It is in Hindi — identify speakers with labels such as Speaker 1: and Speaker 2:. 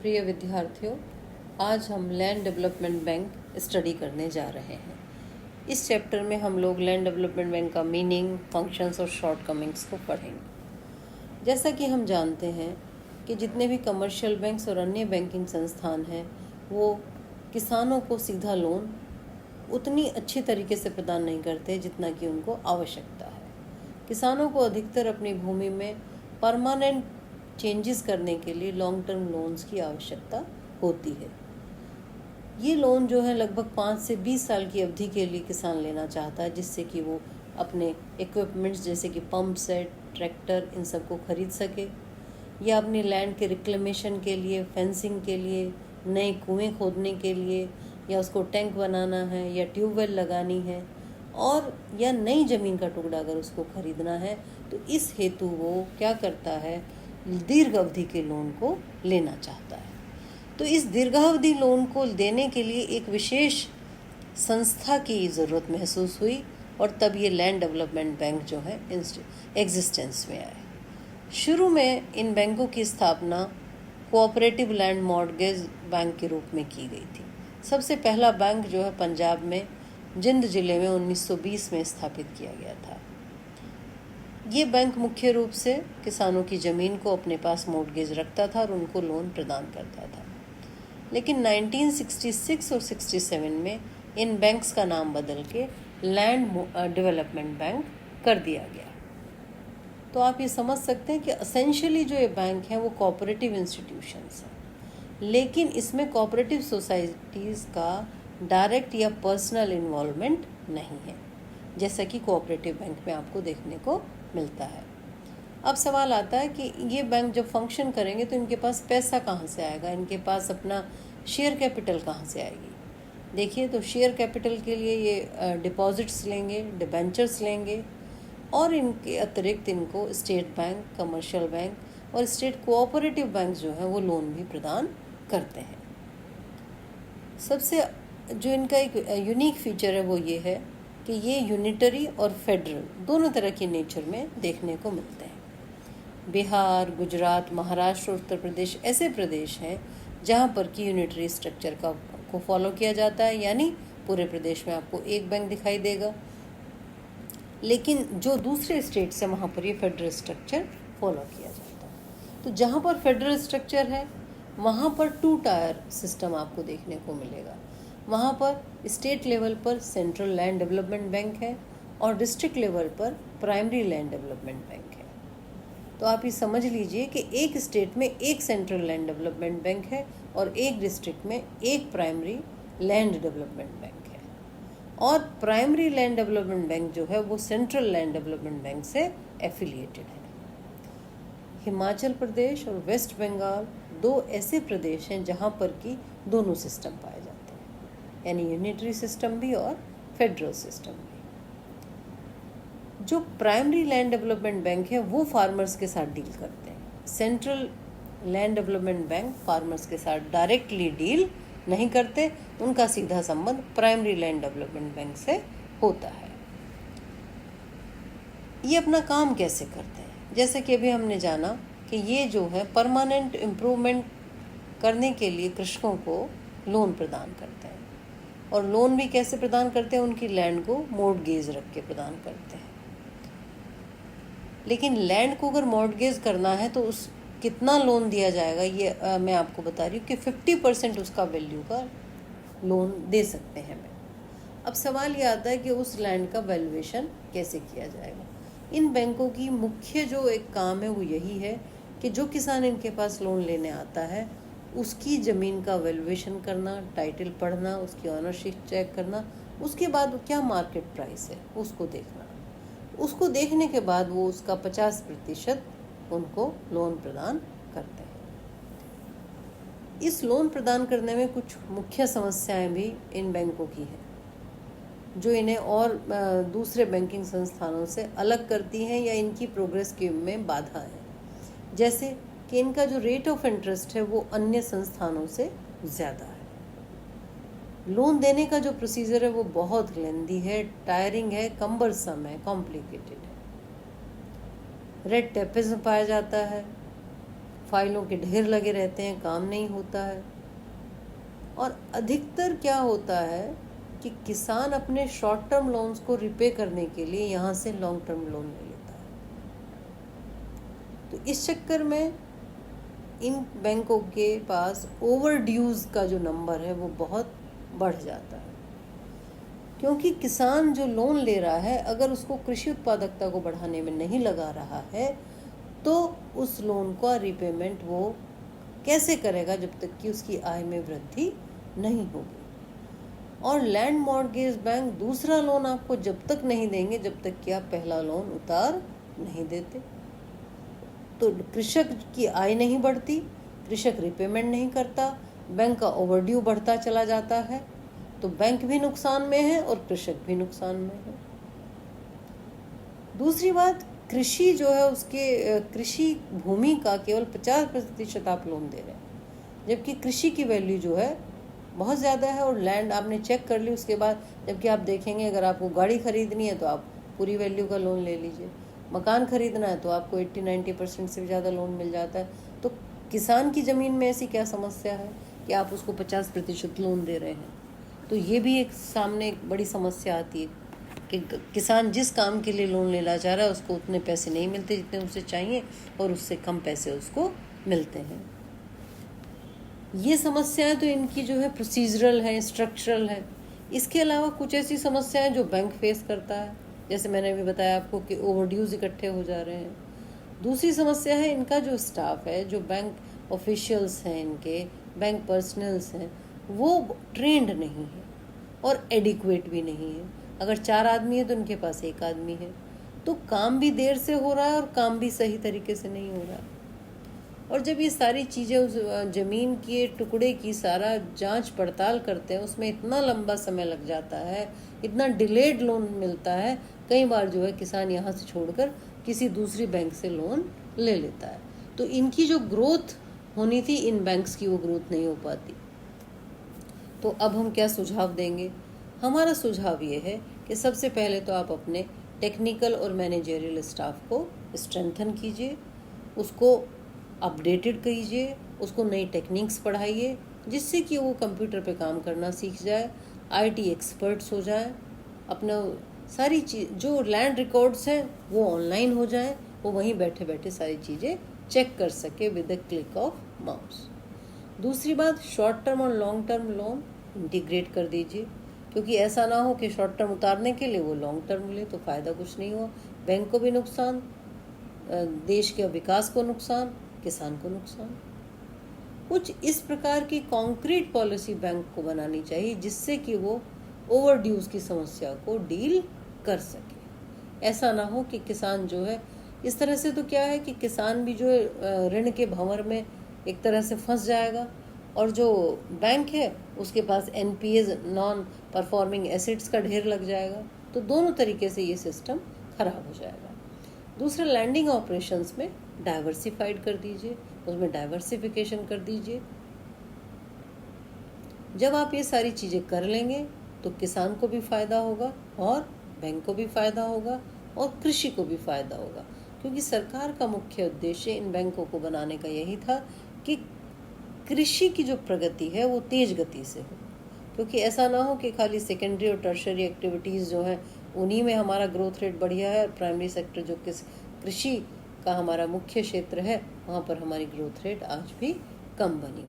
Speaker 1: प्रिय विद्यार्थियों, आज हम लैंड डेवलपमेंट बैंक स्टडी करने जा रहे हैं। इस चैप्टर में हम लोग लैंड डेवलपमेंट बैंक का मीनिंग, फंक्शंस और शॉर्टकमिंग्स को पढ़ेंगे। जैसा कि हम जानते हैं कि जितने भी कमर्शियल बैंक्स और अन्य बैंकिंग संस्थान हैं वो किसानों को सीधा लोन उतनी अच्छी तरीके से प्रदान नहीं करते जितना कि उनको आवश्यकता है। किसानों को अधिकतर अपनी भूमि में परमानेंट चेंजेस करने के लिए लॉन्ग टर्म लोन्स की आवश्यकता होती है। ये लोन जो है लगभग 5 से 20 साल की अवधि के लिए किसान लेना चाहता है, जिससे कि वो अपने इक्विपमेंट्स जैसे कि पंप सेट, ट्रैक्टर, इन सब को खरीद सके, या अपनी लैंड के रिक्लेमेशन के लिए, फेंसिंग के लिए, नए कुएं खोदने के लिए, या उसको टैंक बनाना है या ट्यूबवेल लगानी है, और या नई ज़मीन का टुकड़ा अगर उसको खरीदना है तो इस हेतु वो क्या करता है, दीर्घ अवधि के लोन को लेना चाहता है। तो इस दीर्घावधि लोन को देने के लिए एक विशेष संस्था की ज़रूरत महसूस हुई और तब ये लैंड डेवलपमेंट बैंक जो है एग्जिस्टेंस में आए। शुरू में इन बैंकों की स्थापना कोऑपरेटिव लैंड मॉर्गेज बैंक के रूप में की गई थी। सबसे पहला बैंक जो है पंजाब में जिंद ज़िले में 1920 में स्थापित किया गया था। ये बैंक मुख्य रूप से किसानों की ज़मीन को अपने पास मॉर्गेज रखता था और उनको लोन प्रदान करता था। लेकिन 1966 और 67 में इन बैंक्स का नाम बदल के लैंड डेवलपमेंट बैंक कर दिया गया। तो आप ये समझ सकते हैं कि एसेंशियली जो ये बैंक हैं वो कोऑपरेटिव इंस्टीट्यूशंस हैं, लेकिन इसमें कोऑपरेटिव सोसाइटीज़ का डायरेक्ट या पर्सनल इन्वॉल्वमेंट नहीं है, जैसा कि कोऑपरेटिव बैंक में आपको देखने को मिलता है। अब सवाल आता है कि ये बैंक जब फंक्शन करेंगे तो इनके पास पैसा कहाँ से आएगा, इनके पास अपना शेयर कैपिटल कहाँ से आएगी। देखिए, तो शेयर कैपिटल के लिए ये डिपॉजिट्स लेंगे, डिबेंचर्स लेंगे, और इनके अतिरिक्त इनको स्टेट बैंक, कमर्शियल बैंक और स्टेट कोऑपरेटिव बैंक जो है वो लोन भी प्रदान करते हैं। सबसे जो इनका एक यूनिक फीचर है वो ये है कि ये यूनिटरी और फेडरल दोनों तरह के नेचर में देखने को मिलते हैं। बिहार, गुजरात, महाराष्ट्र, उत्तर प्रदेश ऐसे प्रदेश हैं जहाँ पर कि यूनिटरी स्ट्रक्चर को फॉलो किया जाता है, यानी पूरे प्रदेश में आपको एक बैंक दिखाई देगा। लेकिन जो दूसरे स्टेट्स हैं वहाँ पर ये फेडरल स्ट्रक्चर फॉलो किया जाता है। तो जहाँ पर फेडरल स्ट्रक्चर है वहाँ पर 2 टायर सिस्टम आपको देखने को मिलेगा। वहाँ पर स्टेट लेवल पर सेंट्रल लैंड डेवलपमेंट बैंक है और डिस्ट्रिक्ट लेवल पर प्राइमरी लैंड डेवलपमेंट बैंक है। तो आप ये समझ लीजिए कि एक स्टेट में एक सेंट्रल लैंड डेवलपमेंट बैंक है और एक डिस्ट्रिक्ट में एक प्राइमरी लैंड डेवलपमेंट बैंक है। और प्राइमरी लैंड डेवलपमेंट बैंक जो है वो सेंट्रल लैंड डेवलपमेंट बैंक से एफिलिएटेड है। हिमाचल प्रदेश और वेस्ट बंगाल 2 ऐसे प्रदेश हैं जहाँ पर कि दोनों सिस्टम पाए जाते हैं, यानी यूनिटरी सिस्टम भी और फेडरल सिस्टम भी। जो प्राइमरी लैंड डेवलपमेंट बैंक है वो फार्मर्स के साथ डील करते हैं। Central land development bank farmers के साथ डायरेक्टली डील नहीं करते, उनका सीधा संबंध प्राइमरी लैंड डेवलपमेंट बैंक से होता है। ये अपना काम कैसे करते हैं, जैसे कि अभी हमने जाना कि ये जो है परमानेंट इम्प्रूवमेंट करने के लिए कृषकों को लोन प्रदान करते हैं। और लोन भी कैसे प्रदान करते हैं, उनकी लैंड को मॉर्गेज रख के प्रदान करते हैं। लेकिन लैंड को अगर मॉर्गेज करना है तो उस कितना लोन दिया जाएगा ये मैं आपको बता रही हूँ कि 50% उसका वैल्यू का लोन दे सकते हैं मैं। अब सवाल ये आता है कि उस लैंड का वैल्यूएशन कैसे किया जाएगा। इन बैंकों की मुख्य जो एक काम है वो यही है कि जो किसान इनके पास लोन लेने आता है उसकी ज़मीन का वैल्यूएशन करना, टाइटल पढ़ना, उसकी ऑनरशिप चेक करना, उसके बाद क्या मार्केट प्राइस है उसको देखना। उसको देखने के बाद वो उसका 50% उनको लोन प्रदान करते हैं। इस लोन प्रदान करने में कुछ मुख्य समस्याएं भी इन बैंकों की हैं जो इन्हें और दूसरे बैंकिंग संस्थानों से अलग करती हैं या इनकी प्रोग्रेस के में बाधा है। जैसे कि इनका जो रेट ऑफ इंटरेस्ट है वो अन्य संस्थानों से ज़्यादा है। लोन देने का जो प्रोसीजर है वो बहुत लेंदी है, टायरिंग है, कम्बरसम है, कॉम्प्लिकेटेड है। रेड टेपिज्म पाया जाता है, फाइलों के ढेर लगे रहते हैं, काम नहीं होता है। और अधिकतर क्या होता है कि किसान अपने शॉर्ट टर्म लोन्स को रिपे करने के लिए यहाँ से लॉन्ग टर्म लोन ले लेता है। तो इस चक्कर में इन बैंकों के पास ओवर ड्यूज का जो नंबर है वो बहुत बढ़ जाता है, क्योंकि किसान जो लोन ले रहा है अगर उसको कृषि उत्पादकता को बढ़ाने में नहीं लगा रहा है तो उस लोन का रिपेमेंट वो कैसे करेगा जब तक कि उसकी आय में वृद्धि नहीं होगी। और लैंड मॉर्गेज बैंक दूसरा लोन आपको जब तक नहीं देंगे जब तक कि आप पहला लोन उतार नहीं देते। तो कृषक की आय नहीं बढ़ती, कृषक रिपेमेंट नहीं करता, बैंक का ओवरड्यू बढ़ता चला जाता है, तो बैंक भी नुकसान में है और कृषक भी नुकसान में है। दूसरी बात, कृषि जो है उसके कृषि भूमि का केवल 50% आप लोन दे रहे हैं, जबकि कृषि की वैल्यू जो है बहुत ज़्यादा है। और लैंड आपने चेक कर ली उसके बाद, जबकि आप देखेंगे अगर आपको गाड़ी खरीदनी है तो आप पूरी वैल्यू का लोन ले लीजिए, मकान खरीदना है तो आपको 80-90% से भी ज़्यादा लोन मिल जाता है। तो किसान की ज़मीन में ऐसी क्या समस्या है कि आप उसको 50% लोन दे रहे हैं? तो ये भी एक सामने एक बड़ी समस्या आती है कि किसान जिस काम के लिए लोन लेना चाह रहा है उसको उतने पैसे नहीं मिलते जितने उसे चाहिए, और उससे कम पैसे उसको मिलते हैं। ये समस्याएं तो इनकी जो है प्रोसीजरल है, स्ट्रक्चरल है। इसके अलावा कुछ ऐसी समस्याएं जो बैंक फेस करता है, जैसे मैंने अभी बताया आपको कि ओवरड्यूज इकट्ठे हो जा रहे हैं। दूसरी समस्या है इनका जो स्टाफ है, जो बैंक ऑफिशियल्स हैं, इनके बैंक पर्सनल्स हैं, वो ट्रेंड नहीं है और एडिक्वेट भी नहीं है। अगर 4 आदमी है तो उनके पास 1 आदमी है, तो काम भी देर से हो रहा है और काम भी सही तरीके से नहीं हो रहा है। और जब ये सारी चीज़ें उस ज़मीन के टुकड़े की सारा जांच पड़ताल करते हैं, उसमें इतना लंबा समय लग जाता है, इतना डिलेड लोन मिलता है, कई बार जो है किसान यहाँ से छोड़कर किसी दूसरी बैंक से लोन ले लेता है। तो इनकी जो ग्रोथ होनी थी इन बैंक्स की, वो ग्रोथ नहीं हो पाती। तो अब हम क्या सुझाव देंगे? हमारा सुझाव ये है कि सबसे पहले तो आप अपने टेक्निकल और मैनेजरियल स्टाफ को स्ट्रेंथन कीजिए, उसको अपडेटेड कीजिए, उसको नई टेक्निक्स पढ़ाइए, जिससे कि वो कंप्यूटर पे काम करना सीख जाए, आईटी एक्सपर्ट्स हो जाए, अपना सारी चीज़ जो लैंड रिकॉर्ड्स हैं वो ऑनलाइन हो जाए, वो वहीं बैठे बैठे सारी चीज़ें चेक कर सके with the click of mouse. दूसरी बात, शॉर्ट टर्म और लॉन्ग टर्म लोन इंटीग्रेट कर दीजिए, क्योंकि ऐसा ना हो कि शॉर्ट टर्म उतारने के लिए वो लॉन्ग टर्म ले तो फ़ायदा कुछ नहीं हुआ, बैंक को भी नुकसान, देश के विकास को नुकसान, किसान को नुकसान। कुछ इस प्रकार की कॉन्क्रीट पॉलिसी बैंक को बनानी चाहिए जिससे कि वो ओवरड्यूज की समस्या को डील कर सके। ऐसा ना हो कि किसान जो है इस तरह से, तो क्या है कि किसान भी जो है ऋण के भंवर में एक तरह से फंस जाएगा, और जो बैंक है उसके पास एनपीएज, नॉन परफॉर्मिंग एसेट्स का ढेर लग जाएगा। तो दोनों तरीके से ये सिस्टम खराब हो जाएगा। दूसरा, लैंडिंग ऑपरेशंस में डाइवर्सिफाइड कर दीजिए, उसमें डाइवर्सिफिकेशन कर दीजिए। जब आप ये सारी चीज़ें कर लेंगे तो किसान को भी फ़ायदा होगा और बैंक को भी फ़ायदा होगा और कृषि को भी फ़ायदा होगा, क्योंकि सरकार का मुख्य उद्देश्य इन बैंकों को बनाने का यही था कि कृषि की जो प्रगति है वो तेज गति से हो, क्योंकि ऐसा ना हो कि खाली सेकेंडरी और टर्शरी एक्टिविटीज़ जो हैं उन्हीं में हमारा ग्रोथ रेट बढ़िया है, और प्राइमरी सेक्टर जो कृषि का हमारा मुख्य क्षेत्र है वहाँ पर हमारी ग्रोथ रेट आज भी कम बनी।